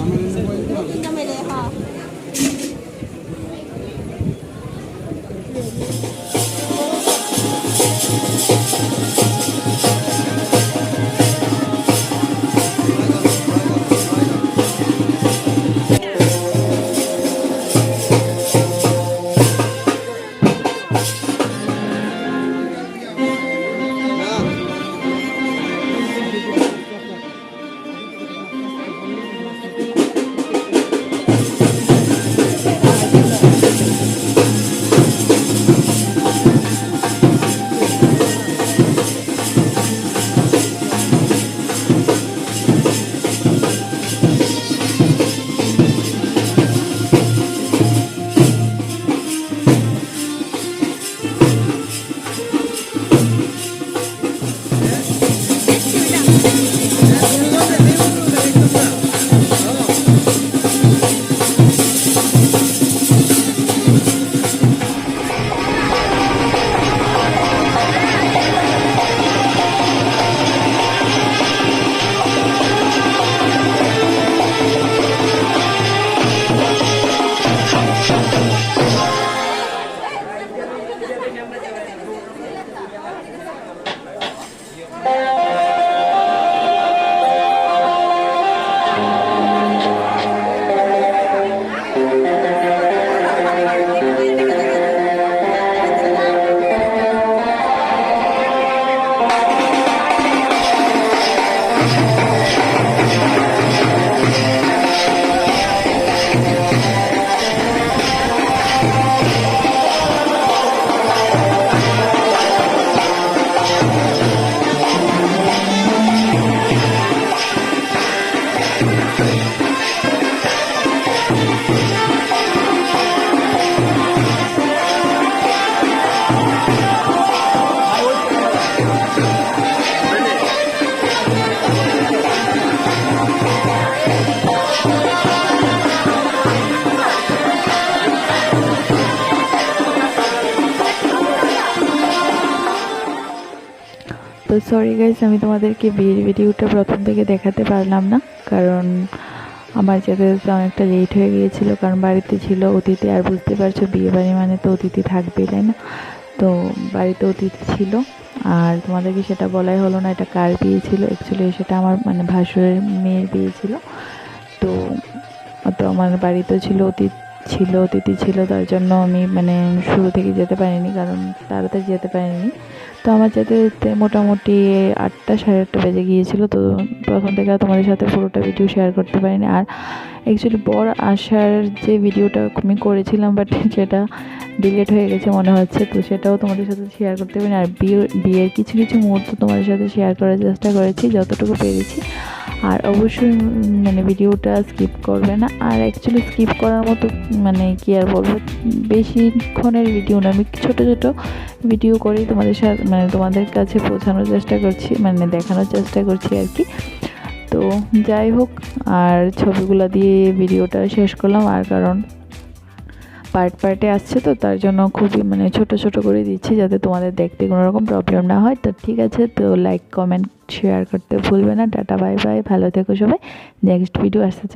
ก็ไม่ได้ค่ะতো sorry guys, আমি তোমাদেরকে বিয়ের ভিডিওটা প্রথম থেকে দেখাতে পারলাম না, কারণ আমার যেতে যেতে অনেকটা লেট হয়ে গিয়েছিল, কারণ বাড়িতে ছিল অতিথি। আর বুঝতে পারছো বিয়ে বাড়ি মানে তো অতিথি থাকবে, তাই না? তো বাড়িতে অতিথি ছিল, আর তোমাদেরকে সেটা বলাই হলো না এটা কার বিয়ে ছিল। অ্যাকচুয়ালি সেটা আমার মানে ভাসুরের মেয়ের বিয়ে ছিল। তো তো আমার বাড়িতেও অতিথি ছিল, তার জন্য আমি মানে শুরু থেকে যেতে পারিনি, কারণ তাড়াতাড়ি যেতে পারিনি। তো আমার যেতে যেতে মোটামুটি 8টা সাড়ে 8টা বেজে গিয়েছিল। তো প্রথম থেকে তোমাদের সাথে পুরোটা ভিডিও শেয়ার করতে পারিনি। আর অ্যাকচুয়ালি বর আসার যে ভিডিওটা আমি করেছিলাম, বাট সেটা ডিলিট হয়ে গেছে মনে হচ্ছে, তো সেটাও তোমাদের সাথে শেয়ার করতে পারিনি। আর বিয়ের কিছু কিছু মুহূর্ত তোমাদের সাথে শেয়ার করার চেষ্টা করেছি যতটুকু পেরেছি। আর অবশ্যই মানে ভিডিওটা স্কিপ করবে না। আর অ্যাকচুয়ালি স্কিপ করার মতো মানে কি আর বলবো, বেশিক্ষণের ভিডিও না, আমি ছোটো ছোটো ভিডিও করেই তোমাদের সাথে মানে তোমাদের কাছে পৌঁছানোর চেষ্টা করছি, মানে দেখানোর চেষ্টা করছি আর কি। তো যাই হোক, আর ছবিগুলো দিয়ে ভিডিওটা শেষ করলাম। আর কারণ পার্টে আসছে, তো তার জন্য খুবই মানে ছোট ছোট করে দিচ্ছি, যাতে তোমাদের দেখতে কোনো রকম প্রবলেম না হয়। তো ঠিক আছে, তো লাইক কমেন্ট শেয়ার করতে ভুলবে না। টাটা বাই বাই, ভালো থেকো সবাই। নেক্সট ভিডিও আসতে